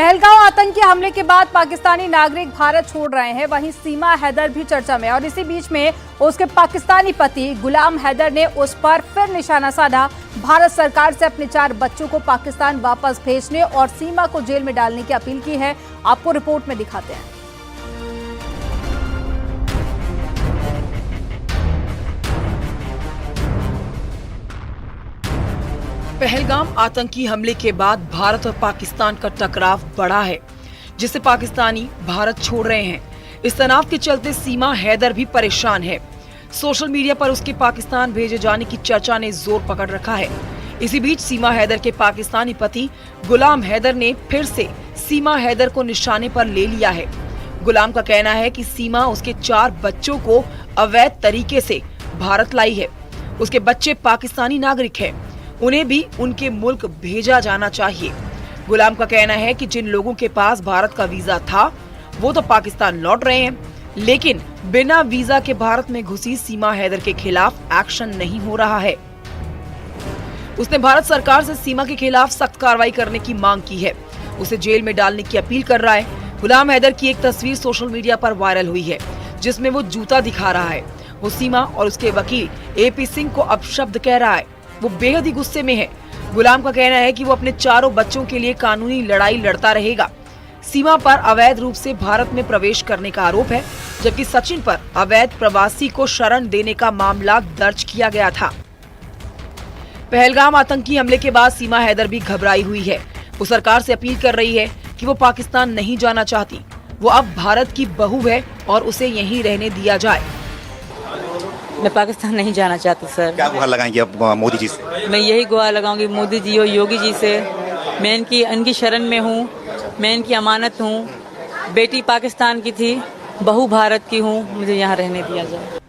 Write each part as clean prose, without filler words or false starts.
पहलगाम आतंकी हमले के बाद पाकिस्तानी नागरिक भारत छोड़ रहे हैं। वहीं सीमा हैदर भी चर्चा में और इसी बीच में उसके पाकिस्तानी पति गुलाम हैदर ने उस पर फिर निशाना साधा। भारत सरकार से अपने 4 बच्चों को पाकिस्तान वापस भेजने और सीमा को जेल में डालने की अपील की है। आपको रिपोर्ट में दिखाते हैं। पहलगाम आतंकी हमले के बाद भारत और पाकिस्तान का टकराव बढ़ा है, जिससे पाकिस्तानी भारत छोड़ रहे हैं। इस तनाव के चलते सीमा हैदर भी परेशान है। सोशल मीडिया पर उसके पाकिस्तान भेजे जाने की चर्चा ने जोर पकड़ रखा है। इसी बीच सीमा हैदर के पाकिस्तानी पति गुलाम हैदर ने फिर से सीमा हैदर को निशाने पर ले लिया है। गुलाम का कहना है कि सीमा उसके 4 बच्चों को अवैध तरीके से भारत लाई है। उसके बच्चे पाकिस्तानी नागरिक हैं, उन्हें भी उनके मुल्क भेजा जाना चाहिए। गुलाम का कहना है कि जिन लोगों के पास भारत का वीजा था वो तो पाकिस्तान लौट रहे हैं, लेकिन बिना वीजा के भारत में घुसी सीमा हैदर के खिलाफ एक्शन नहीं हो रहा है। उसने भारत सरकार से सीमा के खिलाफ सख्त कार्रवाई करने की मांग की है। उसे जेल में डालने की अपील कर रहा है। गुलाम हैदर की एक तस्वीर सोशल मीडिया पर वायरल हुई है, जिसमें वो जूता दिखा रहा है। वो सीमा और उसके वकील AP सिंह को अपशब्द कह रहा है। वो बेहद ही गुस्से में है। गुलाम का कहना है कि वो अपने 4 बच्चों के लिए कानूनी लड़ाई लड़ता रहेगा। सीमा पर अवैध रूप से भारत में प्रवेश करने का आरोप है, जबकि सचिन पर अवैध प्रवासी को शरण देने का मामला दर्ज किया गया था। पहलगाम आतंकी हमले के बाद सीमा हैदर भी घबराई हुई है। वो सरकार से अपील कर रही है कि वो पाकिस्तान नहीं जाना चाहती। वो अब भारत की बहू है और उसे यहीं रहने दिया जाए। मैं पाकिस्तान नहीं जाना चाहती सर। क्या गुहार लगाएंगे अब मोदी जी से? मैं यही गुहार लगाऊंगी मोदी जी और योगी जी से। मैं इनकी शरण में हूँ, मैं इनकी अमानत हूँ। बेटी पाकिस्तान की थी, बहू भारत की हूँ, मुझे यहाँ रहने दिया जाए।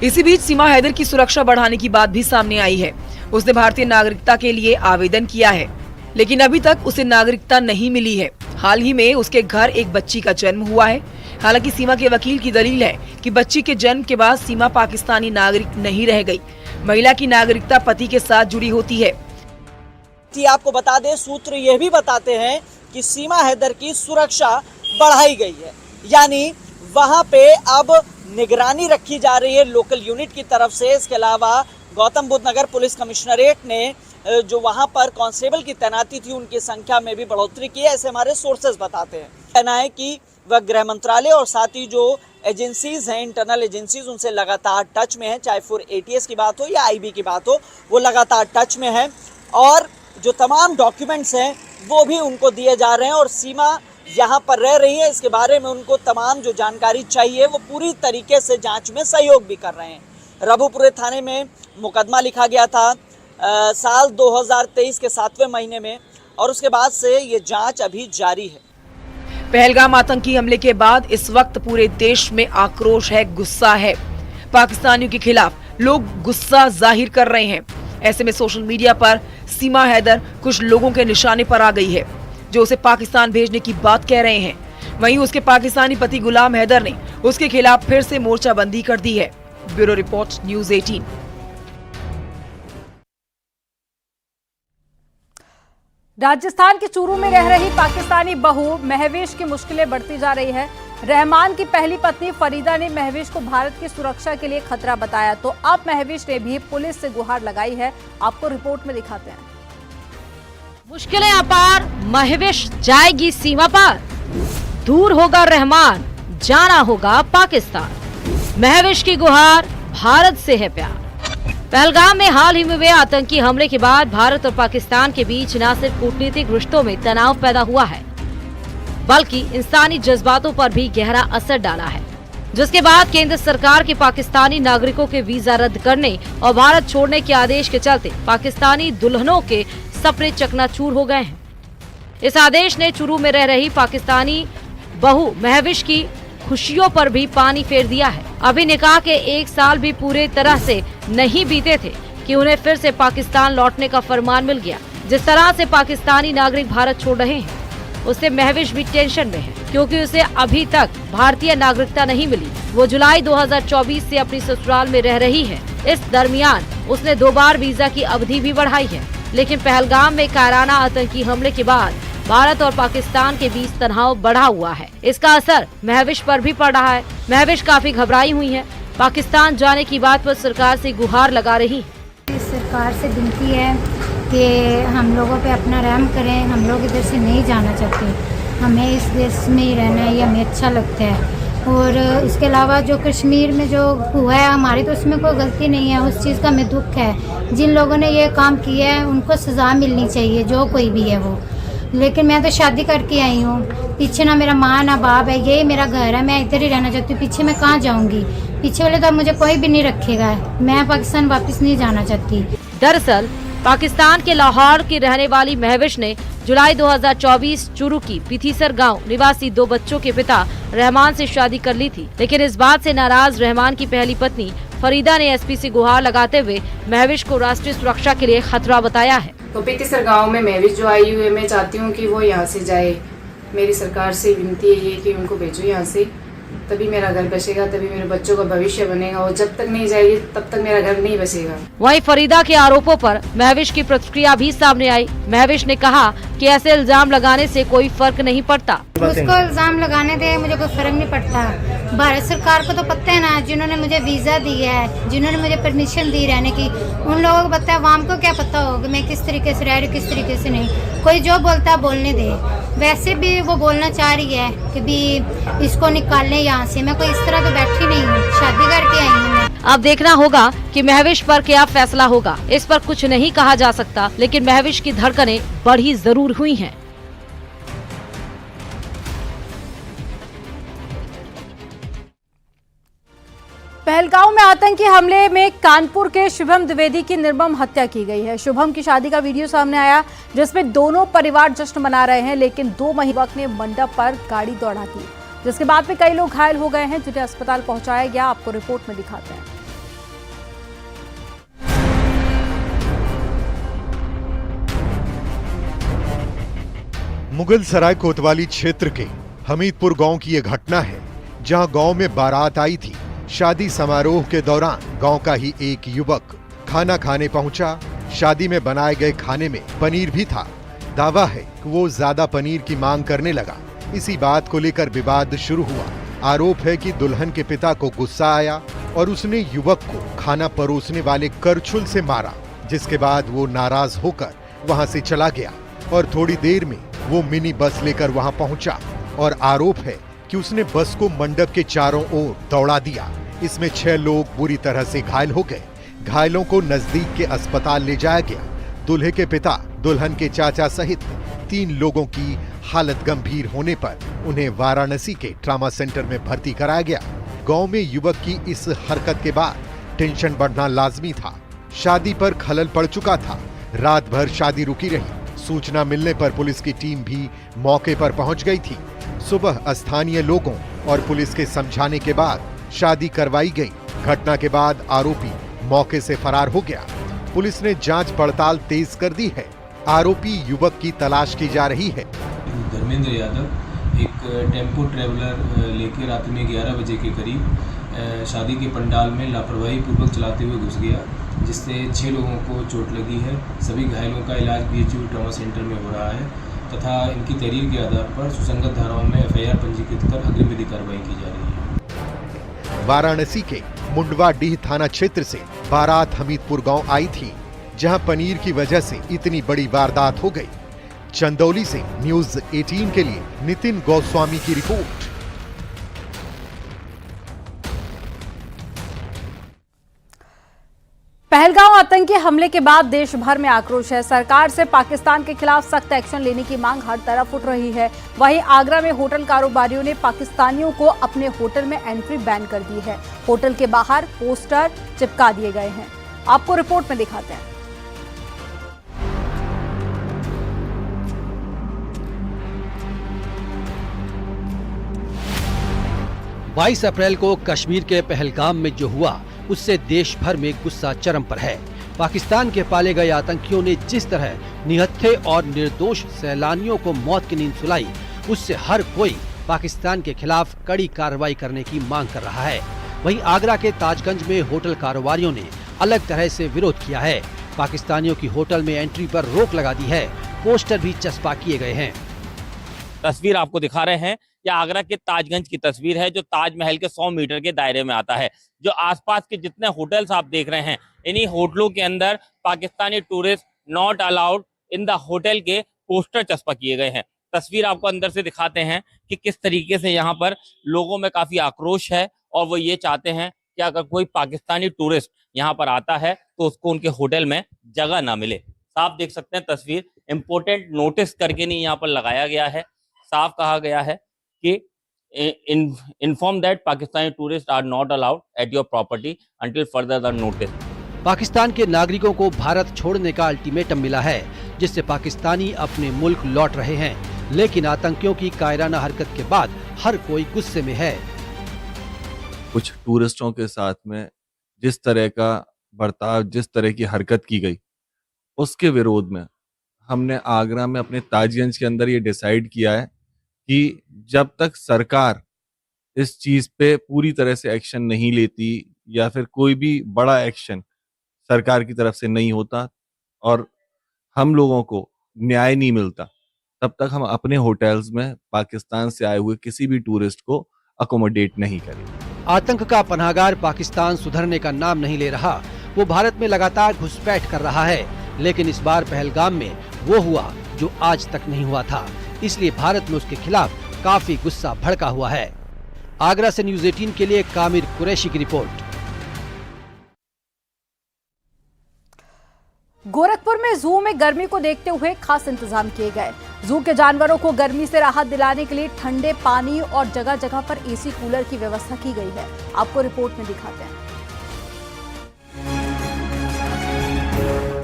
इसी बीच सीमा हैदर की सुरक्षा बढ़ाने की बात भी सामने आई है। उसने भारतीय नागरिकता के लिए आवेदन किया है, लेकिन अभी तक उसे नागरिकता नहीं मिली है। हाल ही में उसके घर एक बच्ची का जन्म हुआ है। हालांकि सीमा के वकील की दलील है कि बच्ची के जन्म के बाद सीमा पाकिस्तानी नागरिक नहीं रह गई। महिला की नागरिकता पति के साथ जुड़ी होती है। आपको बता दें, सूत्र यह भी बताते हैं कि सीमा हैदर की सुरक्षा बढ़ाई गई है, यानी वहां पे अब निगरानी रखी जा रही है लोकल यूनिट की तरफ से। इसके अलावा गौतम बुद्ध नगर पुलिस कमिश्नरेट ने जो वहां पर कांस्टेबल की तैनाती थी, उनकी संख्या में भी बढ़ोतरी की है, ऐसे हमारे सोर्सेज बताते हैं। कहना है कि वह गृह मंत्रालय और साथ ही जो एजेंसीज हैं, इंटरनल एजेंसीज, उनसे लगातार टच में है। चाहे फिर ATS की बात हो या IB की बात हो, वो लगातार टच में है और जो तमाम डॉक्यूमेंट्स हैं वो भी उनको दिए जा रहे हैं। और सीमा यहाँ पर रह रही है, इसके बारे में उनको तमाम जो जानकारी चाहिए वो पूरी तरीके से जांच में सहयोग भी कर रहे हैं। रबुपुरे थाने में मुकदमा लिखा गया था साल 2023 के 7वें महीने में, और उसके बाद से ये जांच अभी जारी है। पहलगाम आतंकी हमले के बाद इस वक्त पूरे देश में आक्रोश है, गुस्सा है। पाकिस्तानियों के खिलाफ लोग गुस्सा जाहिर कर रहे हैं। ऐसे में सोशल मीडिया पर सीमा हैदर कुछ लोगों के निशाने पर आ गई है, जो उसे पाकिस्तान भेजने की बात कह रहे हैं। वहीं उसके पाकिस्तानी पति गुलाम हैदर ने उसके खिलाफ फिर से मोर्चाबंदी कर दी है। Bureau report, news 18। राजस्थान के चूरू में रह रही पाकिस्तानी बहू महवेश की मुश्किलें बढ़ती जा रही है। रहमान की पहली पत्नी फरीदा ने महवेश को भारत की सुरक्षा के लिए खतरा बताया, तो अब महवेश ने भी पुलिस से गुहार लगाई है। आपको रिपोर्ट में दिखाते हैं। मुश्किलें अपार, महवेश जाएगी सीमा पार। दूर होगा रहमान, जाना होगा पाकिस्तान। महवेश की गुहार, भारत से है प्यार। पहलगाम में हाल ही में हुए आतंकी हमले के बाद भारत और पाकिस्तान के बीच न सिर्फ कूटनीतिक रिश्तों में तनाव पैदा हुआ है, बल्कि इंसानी जज्बातों पर भी गहरा असर डाला है, जिसके बाद केंद्र सरकार के पाकिस्तानी नागरिकों के वीजा रद्द करने और भारत छोड़ने के आदेश के चलते पाकिस्तानी दुल्हनों के सपने चकनाचूर हो गए हैं। इस आदेश ने चूरू में रह रही पाकिस्तानी बहू महवेश की खुशियों पर भी पानी फेर दिया है। अभी निकाह के 1 साल भी पूरे तरह से नहीं बीते थे कि उन्हें फिर से पाकिस्तान लौटने का फरमान मिल गया। जिस तरह से पाकिस्तानी नागरिक भारत छोड़ रहे हैं, उससे महवेश भी टेंशन में है, क्योंकि उसे अभी तक भारतीय नागरिकता नहीं मिली। वो जुलाई 2024 से अपनी ससुराल में रह रही है। इस दरमियान उसने 2 बार वीजा की अवधि भी बढ़ाई है, लेकिन पहलगाम में कायराना आतंकी हमले के बाद भारत और पाकिस्तान के बीच तनाव बढ़ा हुआ है। इसका असर महविश पर भी पड़ रहा है। महविश काफी घबराई हुई है। पाकिस्तान जाने की बात पर सरकार से गुहार लगा रही है। सरकार से विनती है कि हम लोगों पे अपना रहम करें। हम लोग इधर से नहीं जाना चाहते, हमें इस देश में ही रहना है, ये हमें अच्छा लगता है। और इसके अलावा जो कश्मीर में जो हुआ है हमारी, तो उसमें कोई गलती नहीं है, उस चीज़ का हमें दुख है। जिन लोगों ने ये काम किया है उनको सज़ा मिलनी चाहिए, जो कोई भी है वो। लेकिन मैं तो शादी करके आई हूँ, पीछे ना मेरा माँ ना बाप है, यही मेरा घर है, मैं इधर ही रहना चाहती हूँ। पीछे मैं कहाँ जाऊँगी? पीछे वाले तो अब मुझे कोई भी नहीं रखेगा। मैं पाकिस्तान वापस नहीं जाना चाहती। दरअसल पाकिस्तान के लाहौर की रहने वाली महविश ने जुलाई 2024 चुरू की पिथीसर गांव निवासी 2 बच्चों के पिता रहमान से शादी कर ली थी। लेकिन इस बात से नाराज रहमान की पहली पत्नी फरीदा ने एसपी से गुहार लगाते हुए महविश को राष्ट्रीय सुरक्षा के लिए खतरा बताया है। तो पिथीसर गांव में महविश जो आई हुई है, मैं चाहती हूँ कि वो यहाँ से जाए। मेरी सरकार से विनती है ये कि उनको भेजो यहाँ से, तभी मेरा घर बसेगा, तभी मेरे बच्चों का भविष्य बनेगा। और जब तक नहीं जाएगी तब तक मेरा घर नहीं बसेगा। वहीं फरीदा के आरोपों पर महविश की प्रतिक्रिया भी सामने आई। महविश ने कहा कि ऐसे इल्जाम लगाने से कोई फर्क नहीं पड़ता। उसको इल्जाम लगाने दे, मुझे कोई फर्क नहीं पड़ता। भारत सरकार को तो पता है ना, जिन्होंने मुझे वीजा दिया है, जिन्होंने मुझे परमिशन दी रहने की, उन लोगों को पता है। वाम को क्या पता होगा मैं किस तरीके से रह रही हूँ, किस तरीके से नहीं। कोई जो बोलता है बोलने दे। वैसे भी वो बोलना चाह रही है कि भी इसको निकालने यहाँ से। मैं कोई इस तरह तो बैठी नहीं हूँ, शादी करके आई हूँ। अब देखना होगा कि महविश पर क्या फैसला होगा। इस पर कुछ नहीं कहा जा सकता, लेकिन महविश की धड़कनें बढ़ी जरूर हुई हैं। पहलगांव में आतंकी हमले में कानपुर के शुभम द्विवेदी की निर्मम हत्या की गई है। शुभम की शादी का वीडियो सामने आया, जिसमें दोनों परिवार जश्न मना रहे हैं, लेकिन 2 युवक ने मंडप पर गाड़ी दौड़ा दी, जिसके बाद में कई लोग घायल हो गए हैं, जिन्हें अस्पताल पहुंचाया गया। आपको रिपोर्ट में दिखाते हैं। मुगल सराय कोतवाली क्षेत्र के हमीदपुर गांव की यह घटना है, जहां गांव में बारात आई थी। शादी समारोह के दौरान गांव का ही एक युवक खाना खाने पहुंचा। शादी में बनाए गए खाने में पनीर भी था। दावा है कि वो ज्यादा पनीर की मांग करने लगा। इसी बात को लेकर विवाद शुरू हुआ। आरोप है कि दुल्हन के पिता को गुस्सा आया और उसने युवक को खाना परोसने वाले करछुल से मारा, जिसके बाद वो नाराज होकर वहां से चला गया और थोड़ी देर में वो मिनी बस लेकर वहां पहुंचा और आरोप है कि उसने बस को मंडप के चारों ओर दौड़ा दिया। इसमें 6 लोग बुरी तरह से घायल हो गए। घायलों को नजदीक के अस्पताल ले जाया गया। दूल्हे के पिता, दुल्हन के चाचा सहित 3 लोगों की हालत गंभीर होने पर उन्हें वाराणसी के ट्रामा सेंटर में भर्ती कराया गया। गांव में युवक की इस हरकत के बाद टेंशन बढ़ना लाजमी था। शादी पर खलल पड़ चुका था। रात भर शादी रुकी रही। सूचना मिलने पर पुलिस की टीम भी मौके पर पहुंच गई थी। सुबह स्थानीय लोगों और पुलिस के समझाने के बाद शादी करवाई गई। घटना के बाद आरोपी मौके से फरार हो गया। पुलिस ने जांच पड़ताल तेज कर दी है। आरोपी युवक की तलाश की जा रही है। धर्मेंद्र यादव एक टेम्पो ट्रेवलर लेकर रात में 11 बजे के करीब शादी के पंडाल में लापरवाही पूर्वक चलाते हुए घुस गया, जिससे 6 लोगों को चोट लगी है। सभी घायलों का इलाज बीएचयू ट्रामा सेंटर में हो रहा है तथा इनकी तहरीर के आधार पर सुसंगत धाराओं में एफआईआर पंजीकृत कर अग्रिम विधि कार्रवाई की जा रही है। वाराणसी के मुंडवाडीह थाना क्षेत्र से बारात हमीदपुर गांव आई थी, जहां पनीर की वजह से इतनी बड़ी वारदात हो गई। चंदौली से न्यूज़ 18 के लिए नितिन गोस्वामी की रिपोर्ट। पहलगांव आतंकी हमले के बाद देश भर में आक्रोश है। सरकार से पाकिस्तान के खिलाफ सख्त एक्शन लेने की मांग हर तरफ उठ रही है। वहीं आगरा में होटल कारोबारियों ने पाकिस्तानियों को अपने होटल में एंट्री बैन कर दी है। होटल के बाहर पोस्टर चिपका दिए गए हैं। आपको रिपोर्ट में दिखाते हैं। 22 अप्रैल को कश्मीर के पहलगाम में जो हुआ, उससे देश भर में गुस्सा चरम पर है। पाकिस्तान के पाले गए आतंकियों ने जिस तरह निहत्थे और निर्दोष सैलानियों को मौत की नींद सुलाई, उससे हर कोई पाकिस्तान के खिलाफ कड़ी कार्रवाई करने की मांग कर रहा है। वहीं आगरा के ताजगंज में होटल कारोबारियों ने अलग तरह से विरोध किया है। पाकिस्तानियों की होटल में एंट्री पर रोक लगा दी है। पोस्टर भी चस्पा किए गए हैं। तस्वीर आपको दिखा रहे हैं, यह आगरा के ताजगंज की तस्वीर है जो ताजमहल के 100 मीटर के दायरे में आता है। जो आसपास के जितने होटल्स आप देख रहे हैं, इन्हीं होटलों के अंदर Pakistani tourist not allowed in the hotel के पोस्टर चस्पा किए गए हैं। तस्वीर आपको अंदर से दिखाते हैं कि किस तरीके से यहाँ पर लोगों में काफी आक्रोश है और वो ये चाहते हैं कि अगर कोई पाकिस्तानी टूरिस्ट यहाँ पर आता है तो उसको उनके होटल में जगह ना मिले। साफ देख सकते हैं तस्वीर, इम्पोर्टेंट नोटिस करके नहीं यहाँ पर लगाया गया है। साफ कहा गया है कि inform that Pakistani tourist are not allowed at your property until further the notice. Pakistan के नागरिकों को भारत छोड़ने का अल्टीमेटम मिला है, जिससे पाकिस्तानी अपने मुल्क लौट रहे हैं, लेकिन आतंकियों की कायराना हरकत के बाद हर कोई गुस्से में है। कुछ टूरिस्टों के साथ में जिस तरह का बर्ताव, जिस तरह की हरकत की गई, उसके विरोध में हमने आगरा में अपने ताजगंज के अंदर ये डिसाइड किया है कि जब तक सरकार इस चीज पे पूरी तरह से एक्शन नहीं लेती या फिर कोई भी बड़ा एक्शन सरकार की तरफ से नहीं होता और हम लोगों को न्याय नहीं मिलता, तब तक हम अपने होटल्स में पाकिस्तान से आए हुए किसी भी टूरिस्ट को अकोमोडेट नहीं करेंगे। आतंक का पनाहगार पाकिस्तान सुधरने का नाम नहीं ले रहा। वो भारत में लगातार घुसपैठ कर रहा है, लेकिन इस बार पहलगाम में वो हुआ जो आज तक नहीं हुआ था, इसलिए भारत में उसके खिलाफ काफी गुस्सा भड़का हुआ है। आगरा से न्यूज़ 18 के लिए कामिर कुरैशी की रिपोर्ट। गोरखपुर में जू में गर्मी को देखते हुए खास इंतजाम किए गए। जू के जानवरों को गर्मी से राहत दिलाने के लिए ठंडे पानी और जगह जगह पर एसी कूलर की व्यवस्था की गई है। आपको रिपोर्ट में दिखाते हैं।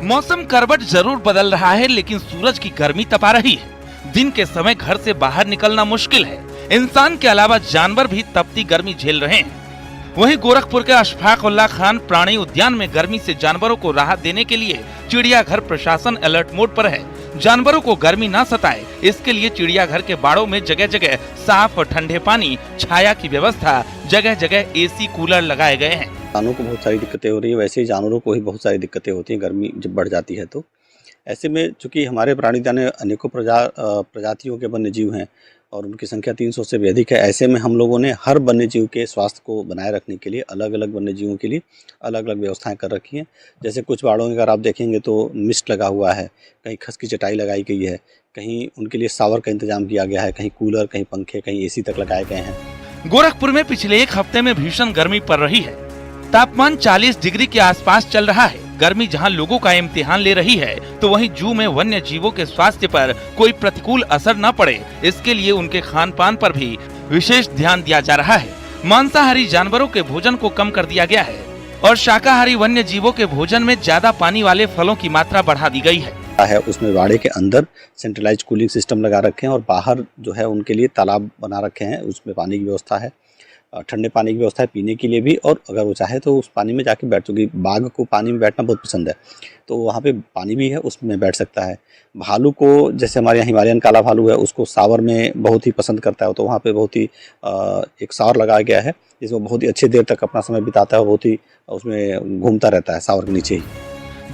मौसम करवट जरूर बदल रहा है, लेकिन सूरज की गर्मी तपा रही है। दिन के समय घर से बाहर निकलना मुश्किल है। इंसान के अलावा जानवर भी तपती गर्मी झेल रहे हैं। वहीं गोरखपुर के अशफाक उल्लाह खान प्राणी उद्यान में गर्मी से जानवरों को राहत देने के लिए चिड़ियाघर प्रशासन अलर्ट मोड पर है। जानवरों को गर्मी न सताए, इसके लिए चिड़ियाघर के बाड़ों में जगह जगह साफ और ठंडे पानी, छाया की व्यवस्था, जगह जगह एसी कूलर लगाए गए हैं। इंसानों को बहुत सारी दिक्कतें हो रही है, वैसे ही जानवरों को भी बहुत सारी दिक्कतें होती हैं गर्मी जब बढ़ जाती है तो। ऐसे में चूंकि हमारे प्राणी उद्यान में अनेकों प्रजातियों के वन्य जीव हैं और उनकी संख्या 300 से भी अधिक है। ऐसे में हम लोगों ने हर वन्य जीव के स्वास्थ्य को बनाए रखने के लिए अलग अलग वन्य जीवों के लिए अलग अलग व्यवस्थाएं कर रखी हैं। जैसे कुछ बाड़ों में अगर आप देखेंगे तो मिस्ट लगा हुआ है, कहीं खस की चटाई लगाई गई है, कहीं उनके लिए शावर का इंतजाम किया गया है, कहीं कूलर, कहीं पंखे, कहीं एसी तक लगाए गए हैं। गोरखपुर में पिछले एक हफ्ते में भीषण गर्मी पड़ रही है। तापमान 40 डिग्री के आसपास चल रहा है। गर्मी जहां लोगों का इम्तिहान ले रही है, तो वहीं जू में वन्य जीवों के स्वास्थ्य पर कोई प्रतिकूल असर न पड़े, इसके लिए उनके खान पान पर भी विशेष ध्यान दिया जा रहा है। मांसाहारी जानवरों के भोजन को कम कर दिया गया है और शाकाहारी वन्य जीवों के भोजन में ज्यादा पानी वाले फलों की मात्रा बढ़ा दी गई है। उसमें बाड़े के अंदर सेंट्रलाइज कूलिंग सिस्टम लगा रखे हैं और बाहर जो है उनके लिए तालाब बना रखे हैं, उसमें पानी की व्यवस्था है, ठंडे पानी की व्यवस्था है पीने के लिए भी, और अगर वो चाहे तो उस पानी में जाके बैठ, चुकी बाघ को पानी में बैठना बहुत पसंद है तो वहाँ पे पानी भी है, उसमें बैठ सकता है। भालू को, जैसे हमारे यहाँ हिमालयन काला भालू है, उसको सावर में बहुत ही पसंद करता है, तो वहाँ पे बहुत ही एक सावर लगाया गया है जिसमें बहुत ही अच्छी देर तक अपना समय बिताता है, बहुत ही उसमें घूमता रहता है सावर के नीचे ही।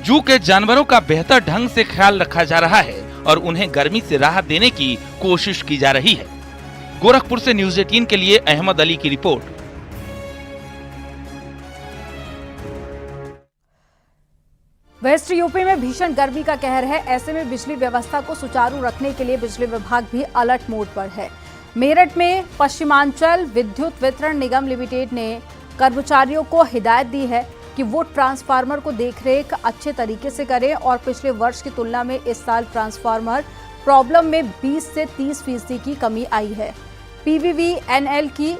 जू के जानवरों का बेहतर ढंग से ख्याल रखा जा रहा है और उन्हें गर्मी से राहत देने की कोशिश की जा रही है। गोरखपुर से न्यूज़ 18 के लिए अहमद अली की रिपोर्ट। वेस्ट यूपी में भीषण गर्मी का कहर है। ऐसे में बिजली व्यवस्था को सुचारू रखने के लिए बिजली विभाग भी अलर्ट मोड पर है। मेरठ में पश्चिमांचल विद्युत वितरण निगम लिमिटेड ने कर्मचारियों को हिदायत दी है कि वो ट्रांसफार्मर को देखरेख अच्छे तरीके से करें और पिछले वर्ष की तुलना में इस साल ट्रांसफार्मर प्रॉब्लम में 20 से 30% की कमी आई है। PVVNL की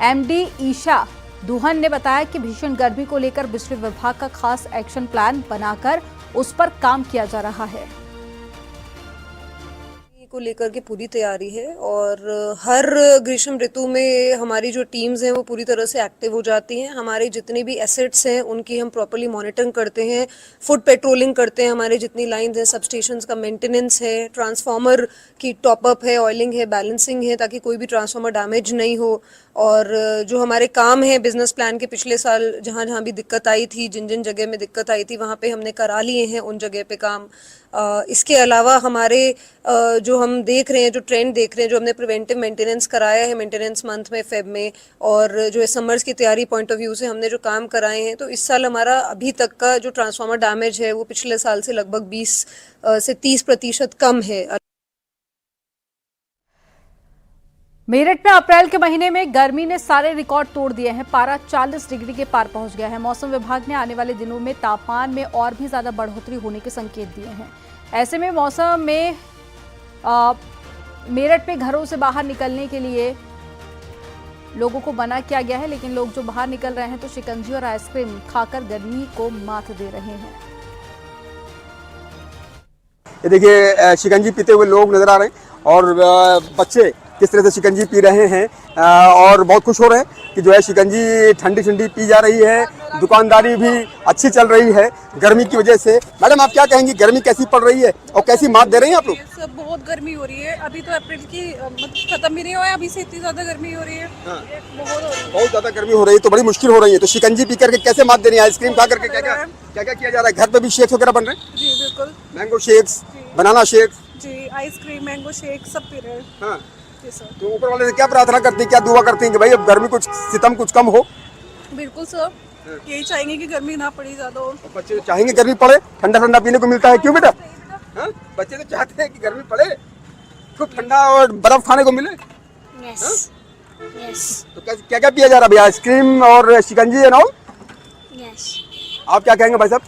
MD ईशा दुहन ने बताया कि भीषण गर्मी को लेकर बिजली विभाग का खास एक्शन प्लान बनाकर उस पर काम किया जा रहा है। को लेकर के पूरी तैयारी है और हर ग्रीष्म ऋतु में हमारी जो टीम्स हैं वो पूरी तरह से एक्टिव हो जाती हैं। हमारे जितने भी एसेट्स हैं उनकी हम प्रॉपर्ली मॉनिटरिंग करते हैं, फुट पेट्रोलिंग करते हैं, हमारे जितनी लाइंस हैं, सब स्टेशंस का मेंटेनेंस है, ट्रांसफार्मर की टॉपअप है, ऑयलिंग है, बैलेंसिंग है, ताकि कोई भी ट्रांसफार्मर डैमेज नहीं हो। और जो हमारे काम है बिजनेस प्लान के पिछले साल जहाँ जहाँ भी दिक्कत आई थी, जिन जिन जगह में दिक्कत आई थी, वहाँ पे हमने करा लिए हैं उन जगह पे काम। इसके अलावा हमारे जो हम देख रहे हैं, जो ट्रेंड देख रहे हैं, जो हमने प्रिवेंटिव मेंटेनेंस कराया है मेंटेनेंस मंथ में फेब में, और जो है समर्स की तैयारी पॉइंट ऑफ व्यू से हमने जो काम कराए हैं, तो इस साल हमारा अभी तक का जो ट्रांसफार्मर डैमेज है वो पिछले साल से लगभग 20 से 30% कम है। मेरठ में अप्रैल के महीने में गर्मी ने सारे रिकॉर्ड तोड़ दिए हैं। पारा 40 डिग्री के पार पहुंच गया है। मौसम विभाग ने आने वाले दिनों में तापमान में और भी ज्यादा बढ़ोतरी होने के संकेत दिए हैं। ऐसे में मौसम में मेरठ में घरों से बाहर निकलने के लिए लोगों को मना किया गया है, लेकिन लोग जो बाहर निकल रहे हैं तो शिकंजी और आइसक्रीम खाकर गर्मी को मात दे रहे हैं। ये देखिए शिकंजी पीते हुए लोग नजर आ रहे हैं और बच्चे किस तरह से शिकंजी पी रहे हैं और बहुत खुश हो रहे हैं कि जो है शिकंजी ठंडी ठंडी पी जा रही है। दुकानदारी भी अच्छी चल रही है गर्मी की वजह से। मैडम आप क्या कहेंगी, गर्मी कैसी पड़ रही है और कैसी मात दे रही हैं आप लोग? सब बहुत गर्मी हो रही है। अभी तो अप्रैल की खत्म भी नहीं हुआ है, अभी से इतनी ज्यादा गर्मी हो रही है। बहुत ज्यादा गर्मी हो रही है, तो बड़ी मुश्किल हो रही है। तो शिकंजी पी करके कैसे मात दे रही है? आइसक्रीम खा करके क्या क्या किया जा रहा है? घर पे भी शेक्स वगैरह बन रहे हैं? जी बिल्कुल, मैंगो शेक्स, बनाना शेक्स, जी आइसक्रीम, मैंगो शेक सब पी रहे हैं। हाँ। तो ऊपर वाले से क्या प्रार्थना करती हैं, क्या दुआ करती हैं कि भाई अब गर्मी कुछ सितम कुछ कम हो? बिल्कुल सर, यही चाहेंगे कि गर्मी ना पड़ी ज्यादा हो। बच्चे चाहेंगे गर्मी पड़े, ठंडा ठंडा पीने को मिलता है। क्यों बेटा? हाँ? बच्चे तो चाहते हैं कि गर्मी पड़े, खूब ठंडा और बर्फ खाने को मिले। Yes yes. तो क्या क्या पिया जा रहा है भैया? आइसक्रीम और शिकंजी है ना? यस। आप क्या कहेंगे भाई साहब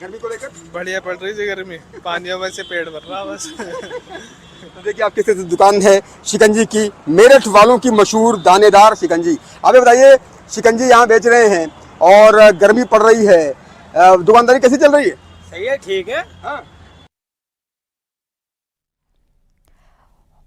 गर्मी को लेकर? बढ़िया पड़ रही है गर्मी, पानी में से पेट भर रहा बस। तो देखिए आपके साथ दुकान है शिकंजी की, मेरठ वालों की मशहूर दानेदार शिकंजी। आप बताइए, शिकंजी यहाँ बेच रहे हैं और गर्मी पड़ रही है, दुकानदारी कैसी चल रही है? सही है, ठीक है। हाँ।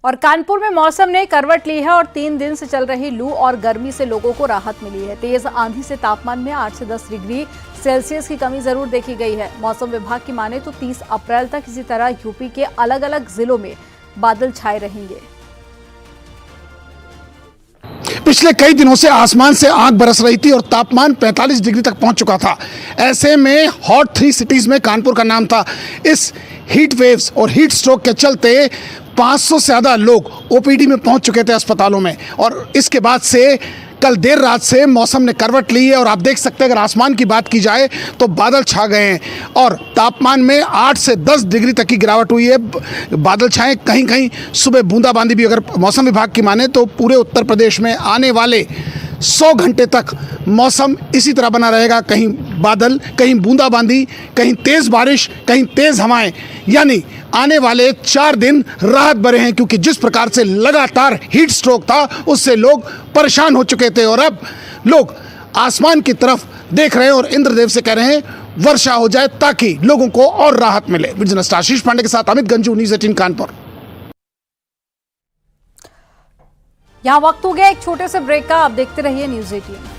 और कानपुर में मौसम ने करवट ली है और 3 दिन से चल रही लू और गर्मी से लोगों को राहत मिली है। तेज आंधी से तापमान में 8 से 10 डिग्री सेल्सियस की कमी जरूर देखी गई है। मौसम विभाग की माने तो 30 अप्रैल तक इसी तरह यूपी के अलग अलग जिलों में बादल छाए रहेंगे। पिछले कई दिनों से आसमान से आग बरस रही थी और तापमान 45 डिग्री तक पहुंच चुका था। ऐसे में हॉट 3 सिटीज में कानपुर का नाम था। इस हीट वेव्स और हीट स्ट्रोक के चलते 500 से ज़्यादा लोग ओपीडी में पहुंच चुके थे अस्पतालों में, और इसके बाद से कल देर रात से मौसम ने करवट ली है। और आप देख सकते हैं, अगर आसमान की बात की जाए तो बादल छा गए हैं और तापमान में 8 से 10 डिग्री तक की गिरावट हुई है। बादल छाए, कहीं कहीं सुबह बूंदाबांदी भी। अगर मौसम विभाग की माने तो पूरे उत्तर प्रदेश में आने वाले 100 घंटे तक मौसम इसी तरह बना रहेगा। कहीं बादल, कहीं बूंदाबांदी, कहीं तेज़ बारिश, कहीं तेज़ हवाएं। यानी आने वाले 4 दिन राहत भरे हैं, क्योंकि जिस प्रकार से लगातार हीट स्ट्रोक था उससे लोग परेशान हो चुके थे और अब लोग आसमान की तरफ देख रहे हैं और इंद्रदेव से कह रहे हैं वर्षा हो जाए ताकि लोगों को और राहत मिले। बिजनेस आशीष पांडे के साथ अमित गंजू, न्यूज़ 18 कानपुर। यहाँ वक्त हो गया एक छोटे से ब्रेक का। आप देखते रहिए न्यूज़ 18।